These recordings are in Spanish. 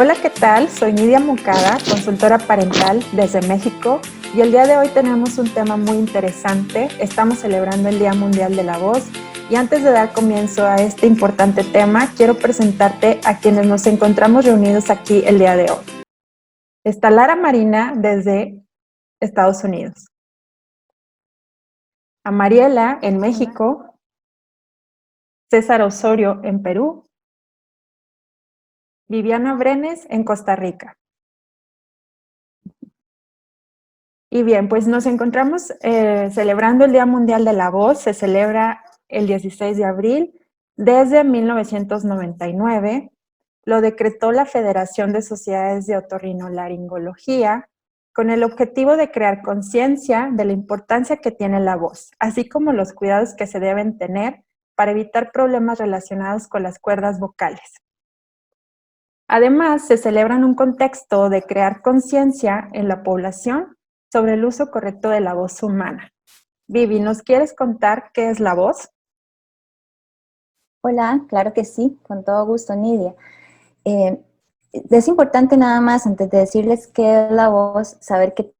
Hola, ¿qué tal? Soy Nidia Moncada, consultora parental desde México, y el día de hoy tenemos un tema muy interesante. Estamos celebrando el Día Mundial de la Voz, y antes de dar comienzo a este importante tema, quiero presentarte a quienes nos encontramos reunidos aquí el día de hoy. Está Lara Marina desde Estados Unidos, a Mariela en México, César Osorio en Perú, Viviana Brenes en Costa Rica. Y bien, pues nos encontramos celebrando el Día Mundial de la Voz. Se celebra el 16 de abril desde 1999. Lo decretó la Federación de Sociedades de Otorrinolaringología con el objetivo de crear conciencia de la importancia que tiene la voz, así como los cuidados que se deben tener para evitar problemas relacionados con las cuerdas vocales. Además, se celebra en un contexto de crear conciencia en la población sobre el uso correcto de la voz humana. Vivi, ¿nos quieres contar qué es la voz? Hola, claro que sí, con todo gusto, Nidia. Es importante nada más, antes de decirles qué es la voz, saber que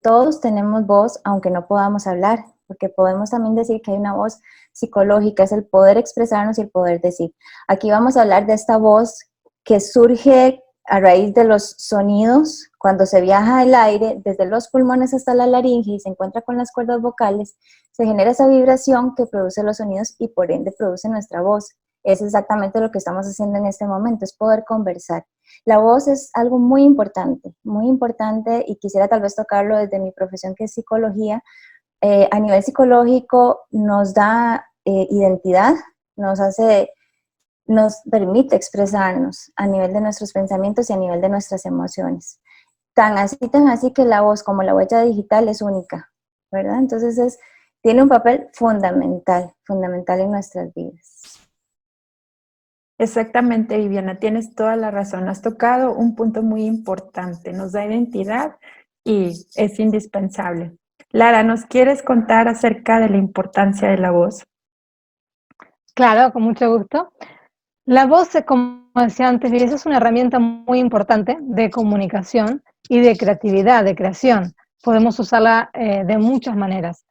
todos tenemos voz, aunque no podamos hablar, porque podemos también decir que hay una voz psicológica, es el poder expresarnos y el poder decir. Aquí vamos a hablar de esta voz que surge a raíz de los sonidos, cuando se viaja el aire desde los pulmones hasta la laringe y se encuentra con las cuerdas vocales, se genera esa vibración que produce los sonidos y por ende produce nuestra voz. Es exactamente lo que estamos haciendo en este momento, es poder conversar. La voz es algo muy importante y quisiera tal vez tocarlo desde mi profesión que es psicología. A nivel psicológico nos da identidad, nos permite expresarnos a nivel de nuestros pensamientos y a nivel de nuestras emociones. Tan así que la voz como la huella digital es única, ¿verdad? Entonces tiene un papel fundamental en nuestras vidas. Exactamente, Viviana, tienes toda la razón. Has tocado un punto muy importante. Nos da identidad y es indispensable. Lara, ¿nos quieres contar acerca de la importancia de la voz? Claro, con mucho gusto. La voz, como decía antes, es una herramienta muy importante de comunicación y de creatividad, de creación. Podemos usarla de muchas maneras.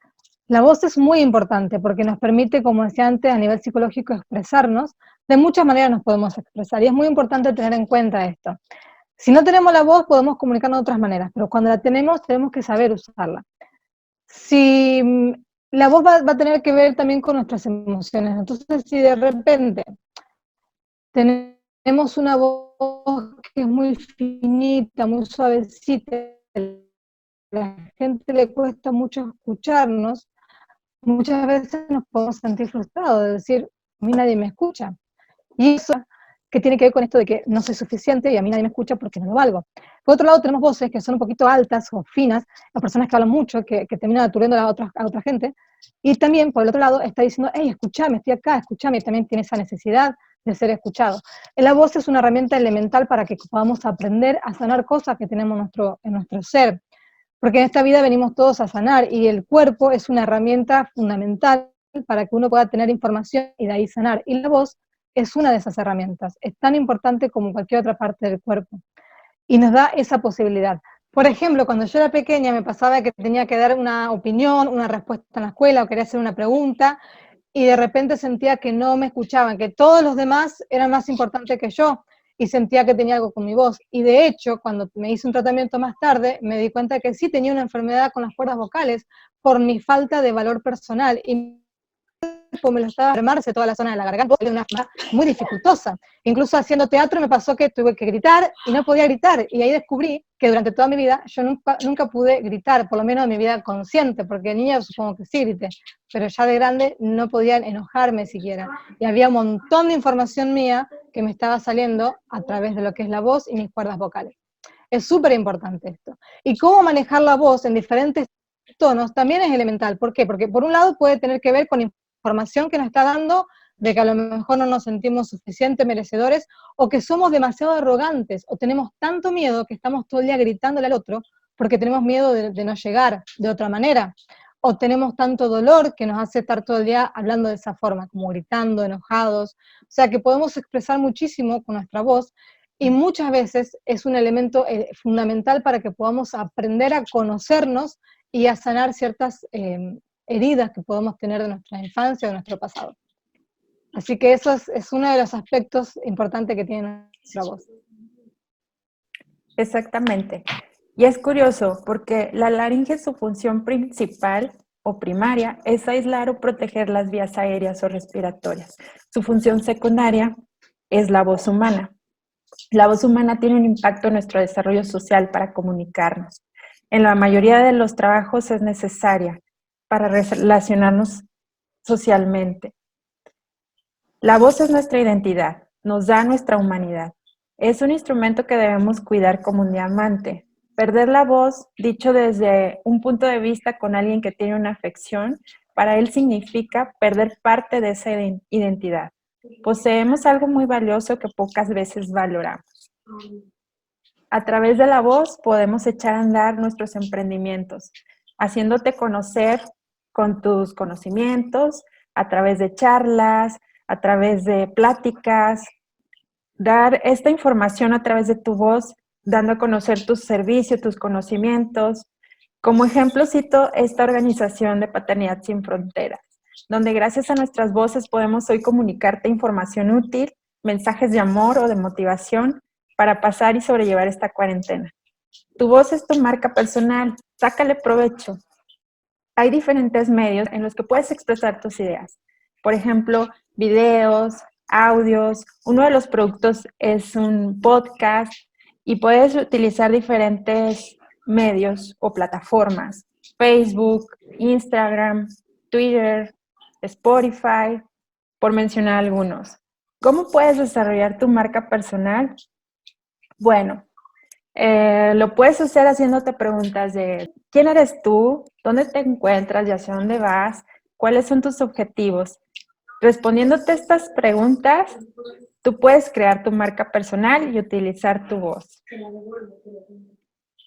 La voz es muy importante porque nos permite, como decía antes, a nivel psicológico expresarnos. De muchas maneras nos podemos expresar y es muy importante tener en cuenta esto. Si no tenemos la voz, podemos comunicarnos de otras maneras, pero cuando la tenemos que saber usarla. Si la voz va a tener que ver también con nuestras emociones. Entonces, si de repente tenemos una voz que es muy finita, muy suavecita, a la gente le cuesta mucho escucharnos, muchas veces nos podemos sentir frustrados, de decir, a mí nadie me escucha. Y eso que tiene que ver con esto de que no soy suficiente y a mí nadie me escucha porque no lo valgo. Por otro lado, tenemos voces que son un poquito altas o finas, las personas que hablan mucho, que terminan aturdiendo a otra gente, y también, por el otro lado, está diciendo, hey, escúchame, estoy acá, escúchame, y también tiene esa necesidad de ser escuchado. La voz es una herramienta elemental para que podamos aprender a sanar cosas que tenemos en nuestro ser, porque en esta vida venimos todos a sanar, y el cuerpo es una herramienta fundamental para que uno pueda tener información y de ahí sanar, y la voz es una de esas herramientas, es tan importante como cualquier otra parte del cuerpo, y nos da esa posibilidad. Por ejemplo, cuando yo era pequeña me pasaba que tenía que dar una opinión, una respuesta en la escuela, o quería hacer una pregunta, y de repente sentía que no me escuchaban, que todos los demás eran más importantes que yo, y sentía que tenía algo con mi voz. Y de hecho, cuando me hice un tratamiento más tarde, me di cuenta que sí tenía una enfermedad con las cuerdas vocales por mi falta de valor personal, y me lo estaba enfermarse toda la zona de la garganta, era una enfermedad muy dificultosa. Incluso haciendo teatro me pasó que tuve que gritar y no podía gritar, y ahí descubrí que durante toda mi vida yo nunca pude gritar, por lo menos en mi vida consciente, porque de niña supongo que sí grité, pero ya de grande no podía enojarme siquiera, y había un montón de información mía que me estaba saliendo a través de lo que es la voz y mis cuerdas vocales. Es súper importante esto. Y cómo manejar la voz en diferentes tonos también es elemental. ¿Por qué? Porque por un lado puede tener que ver con información que nos está dando de que a lo mejor no nos sentimos suficientes merecedores, o que somos demasiado arrogantes, o tenemos tanto miedo que estamos todo el día gritándole al otro porque tenemos miedo de no llegar de otra manera, o tenemos tanto dolor que nos hace estar todo el día hablando de esa forma, como gritando, enojados. O sea que podemos expresar muchísimo con nuestra voz, y muchas veces es un elemento fundamental para que podamos aprender a conocernos y a sanar ciertas heridas que podemos tener de nuestra infancia o de nuestro pasado. Así que eso es uno de los aspectos importantes que tiene nuestra voz. Exactamente. Y es curioso porque la laringe, su función principal o primaria es aislar o proteger las vías aéreas o respiratorias. Su función secundaria es la voz humana. La voz humana tiene un impacto en nuestro desarrollo social para comunicarnos. En la mayoría de los trabajos es necesaria para relacionarnos socialmente. La voz es nuestra identidad, nos da nuestra humanidad. Es un instrumento que debemos cuidar como un diamante. Perder la voz, dicho desde un punto de vista con alguien que tiene una afección, para él significa perder parte de esa identidad. Poseemos algo muy valioso que pocas veces valoramos. A través de la voz podemos echar a andar nuestros emprendimientos, haciéndote conocer con tus conocimientos, a través de charlas, a través de pláticas, dar esta información a través de tu voz, dando a conocer tus servicios, tus conocimientos. Como ejemplo cito esta organización de Paternidad Sin Fronteras, donde gracias a nuestras voces podemos hoy comunicarte información útil, mensajes de amor o de motivación para pasar y sobrellevar esta cuarentena. Tu voz es tu marca personal, sácale provecho. Hay diferentes medios en los que puedes expresar tus ideas. Por ejemplo, videos, audios. Uno de los productos es un podcast y puedes utilizar diferentes medios o plataformas. Facebook, Instagram, Twitter, Spotify, por mencionar algunos. ¿Cómo puedes desarrollar tu marca personal? Bueno, lo puedes hacer haciéndote preguntas de ¿quién eres tú? ¿Dónde te encuentras y hacia dónde vas? ¿Cuáles son tus objetivos? Respondiéndote estas preguntas, tú puedes crear tu marca personal y utilizar tu voz.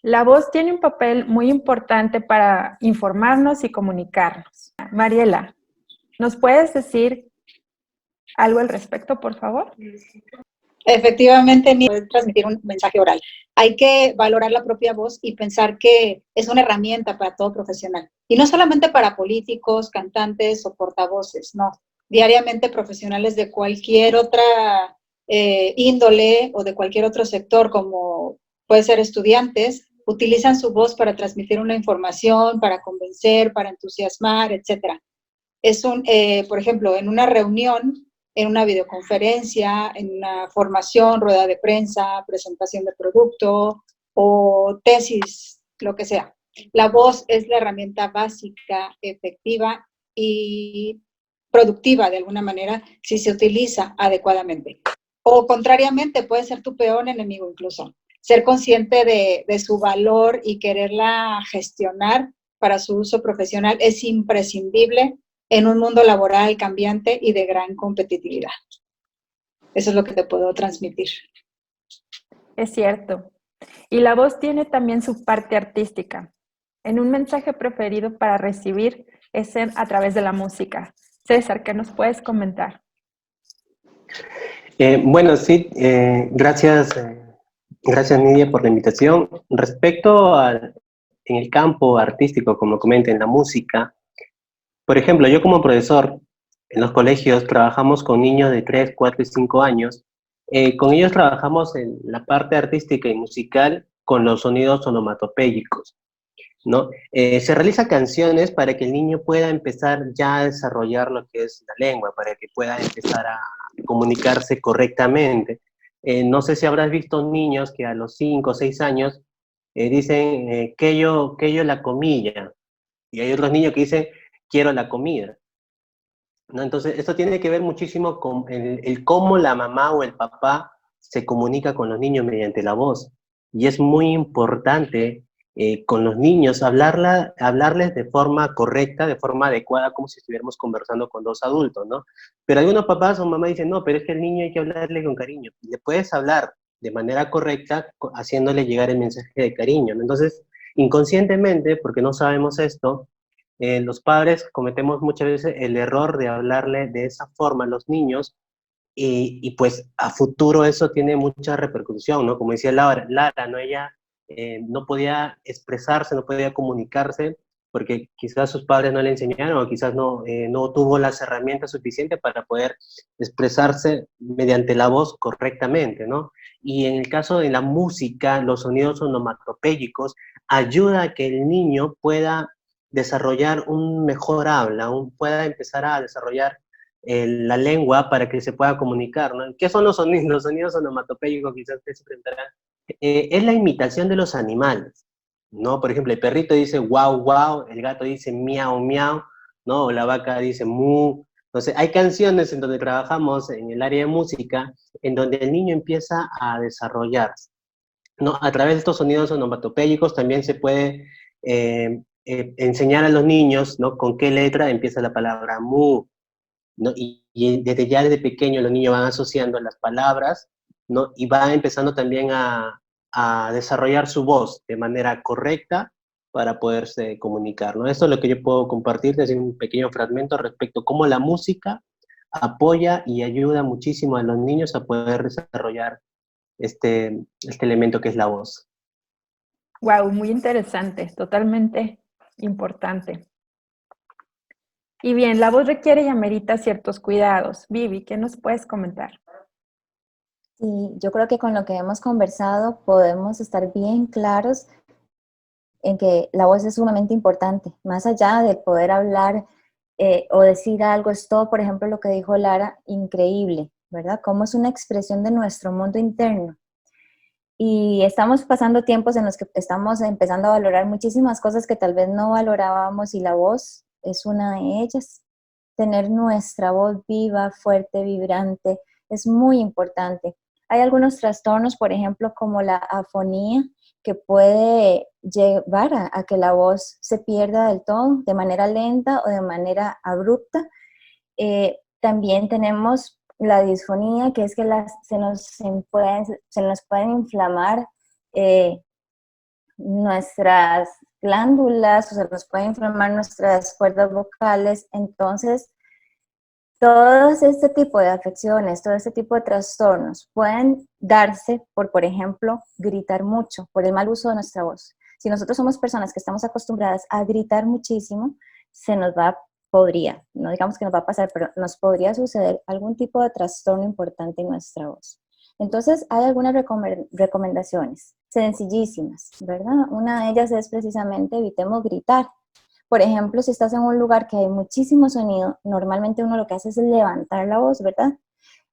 La voz tiene un papel muy importante para informarnos y comunicarnos. Mariela, ¿nos puedes decir algo al respecto, por favor? Efectivamente, ni poder transmitir un mensaje oral. Hay que valorar la propia voz y pensar que es una herramienta para todo profesional. Y no solamente para políticos, cantantes o portavoces, no. Diariamente profesionales de cualquier otra índole o de cualquier otro sector, como puede ser estudiantes, utilizan su voz para transmitir una información, para convencer, para entusiasmar, etc. Por ejemplo, en una reunión, en una videoconferencia, en una formación, rueda de prensa, presentación de producto o tesis, lo que sea. La voz es la herramienta básica, efectiva y productiva de alguna manera si se utiliza adecuadamente. O contrariamente, puede ser tu peor enemigo incluso. Ser consciente de su valor y quererla gestionar para su uso profesional es imprescindible en un mundo laboral cambiante y de gran competitividad. Eso es lo que te puedo transmitir. Es cierto. Y la voz tiene también su parte artística. En un mensaje preferido para recibir es a través de la música. César, ¿qué nos puedes comentar? Bueno, sí, gracias Nidia por la invitación. En el campo artístico, como comenta, en la música, por ejemplo, yo como profesor en los colegios trabajamos con niños de 3, 4 y 5 años. Con ellos trabajamos en la parte artística y musical con los sonidos onomatopéyicos, ¿no? Se realizan canciones para que el niño pueda empezar ya a desarrollar lo que es la lengua, para que pueda empezar a comunicarse correctamente. No sé si habrás visto niños que a los 5 o 6 años dicen que yo la comilla, y hay otros niños que dicen quiero la comida, ¿no? Entonces, esto tiene que ver muchísimo con el cómo la mamá o el papá se comunica con los niños mediante la voz. Y es muy importante con los niños hablarles de forma correcta, de forma adecuada, como si estuviéramos conversando con dos adultos, ¿no? Pero algunos papás o mamás dicen, no, pero es que al niño hay que hablarle con cariño. Y le puedes hablar de manera correcta, haciéndole llegar el mensaje de cariño, ¿no? Entonces, inconscientemente, porque no sabemos esto, los padres cometemos muchas veces el error de hablarle de esa forma a los niños y pues a futuro eso tiene mucha repercusión, ¿no? Como decía Lara, ¿no? Ella no podía expresarse, no podía comunicarse, porque quizás sus padres no le enseñaron, o quizás no tuvo las herramientas suficientes para poder expresarse mediante la voz correctamente, ¿no? Y en el caso de la música, los sonidos onomatopéyicos ayuda a que el niño pueda desarrollar un mejor habla, pueda empezar a desarrollar la lengua para que se pueda comunicar, ¿no? ¿Qué son los sonidos? Los sonidos onomatopéyicos, quizás ustedes se preguntarán. Es la imitación de los animales, ¿no? Por ejemplo, el perrito dice guau, guau, el gato dice miau, miau, ¿no? O la vaca dice mu. Entonces, hay canciones en donde trabajamos en el área de música, en donde el niño empieza a desarrollarse, ¿no? A través de estos sonidos onomatopéyicos también se puede enseñar a los niños, ¿no? Con qué letra empieza la palabra mu, ¿no? Y desde pequeño los niños van asociando las palabras, ¿no? Y van empezando también a desarrollar su voz de manera correcta para poderse comunicar, ¿no? Esto es lo que yo puedo compartirles en un pequeño fragmento respecto a cómo la música apoya y ayuda muchísimo a los niños a poder desarrollar este elemento que es la voz. Wow, muy interesante, totalmente importante. Y bien, la voz requiere y amerita ciertos cuidados. Vivi, ¿qué nos puedes comentar? Sí, yo creo que con lo que hemos conversado podemos estar bien claros en que la voz es sumamente importante, más allá de poder hablar o decir algo, es todo, por ejemplo, lo que dijo Lara, increíble, ¿verdad? Cómo es una expresión de nuestro mundo interno. Y estamos pasando tiempos en los que estamos empezando a valorar muchísimas cosas que tal vez no valorábamos y la voz es una de ellas. Tener nuestra voz viva, fuerte, vibrante, es muy importante. Hay algunos trastornos, por ejemplo, como la afonía, que puede llevar a que la voz se pierda del todo, de manera lenta o de manera abrupta. También tenemos la disfonía, que es que se nos pueden inflamar nuestras glándulas o se nos pueden inflamar nuestras cuerdas vocales. Entonces, todo este tipo de afecciones, todo este tipo de trastornos pueden darse por ejemplo, gritar mucho, por el mal uso de nuestra voz. Si nosotros somos personas que estamos acostumbradas a gritar muchísimo, no digamos que nos va a pasar, pero nos podría suceder algún tipo de trastorno importante en nuestra voz. Entonces, hay algunas recomendaciones sencillísimas, ¿verdad? Una de ellas es precisamente evitemos gritar. Por ejemplo, si estás en un lugar que hay muchísimo sonido, normalmente uno lo que hace es levantar la voz, ¿verdad?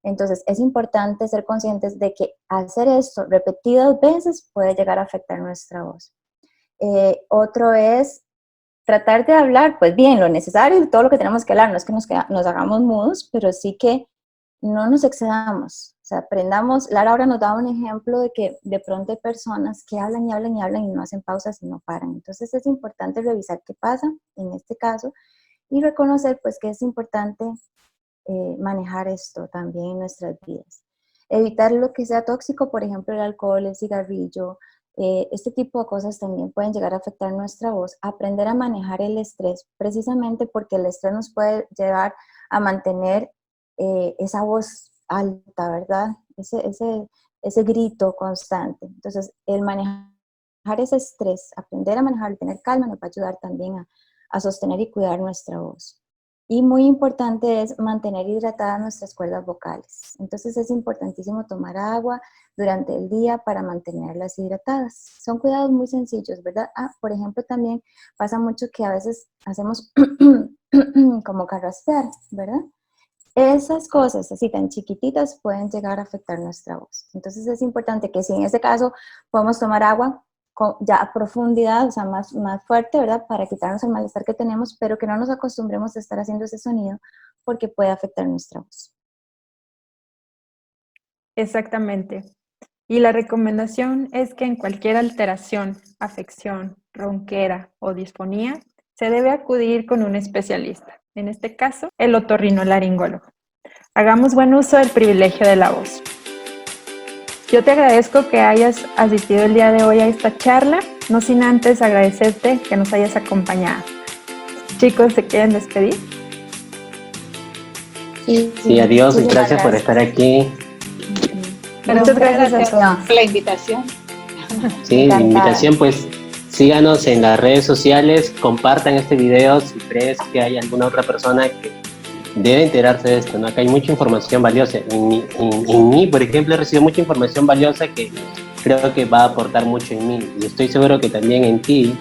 Entonces, es importante ser conscientes de que hacer esto repetidas veces puede llegar a afectar nuestra voz. Otro es tratar de hablar, pues bien, lo necesario y todo lo que tenemos que hablar. No es que nos hagamos mudos, pero sí que no nos excedamos. O sea, aprendamos. Lara ahora nos da un ejemplo de que de pronto hay personas que hablan y hablan y hablan y no hacen pausas y no paran. Entonces es importante revisar qué pasa en este caso y reconocer pues que es importante manejar esto también en nuestras vidas. Evitar lo que sea tóxico, por ejemplo el alcohol, el cigarrillo, este tipo de cosas también pueden llegar a afectar nuestra voz. Aprender a manejar el estrés, precisamente porque el estrés nos puede llevar a mantener esa voz alta, ¿verdad? Ese grito constante. Entonces, el manejar ese estrés, aprender a manejarlo, tener calma, nos va a ayudar también a sostener y cuidar nuestra voz. Y muy importante es mantener hidratadas nuestras cuerdas vocales. Entonces es importantísimo tomar agua durante el día para mantenerlas hidratadas. Son cuidados muy sencillos, ¿verdad? Por ejemplo, también pasa mucho que a veces hacemos como carraspear, ¿verdad? Esas cosas así tan chiquititas pueden llegar a afectar nuestra voz. Entonces es importante que si en este caso podemos tomar agua ya a profundidad, o sea, más fuerte, ¿verdad? Para quitarnos el malestar que tenemos, pero que no nos acostumbremos a estar haciendo ese sonido porque puede afectar nuestra voz. Exactamente. Y la recomendación es que en cualquier alteración, afección, ronquera o disfonía, se debe acudir con un especialista, en este caso, el otorrinolaringólogo. Hagamos buen uso del privilegio de la voz. Yo te agradezco que hayas asistido el día de hoy a esta charla, no sin antes agradecerte que nos hayas acompañado. Chicos, ¿se quieren despedir? Sí, adiós y gracias por estar aquí. Muchas gracias a todos. Por la invitación. Sí, la invitación, pues síganos en las redes sociales, compartan este video si crees que hay alguna otra persona que debe enterarse de esto, ¿no? Acá hay mucha información valiosa. En mí, por ejemplo, he recibido mucha información valiosa que creo que va a aportar mucho en mí. Y estoy seguro que también en ti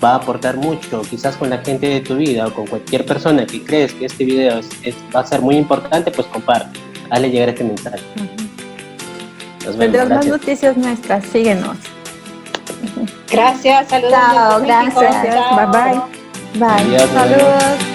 va a aportar mucho, quizás con la gente de tu vida o con cualquier persona que crees que este video va a ser muy importante, pues comparte, hazle llegar este mensaje. Nos vemos, Tendrás más gracias. noticias nuestras, síguenos. Gracias, saludos. Chao, desde México. gracias. Chao. Bye bye. Bye. Adiós, nos vemos. Saludos.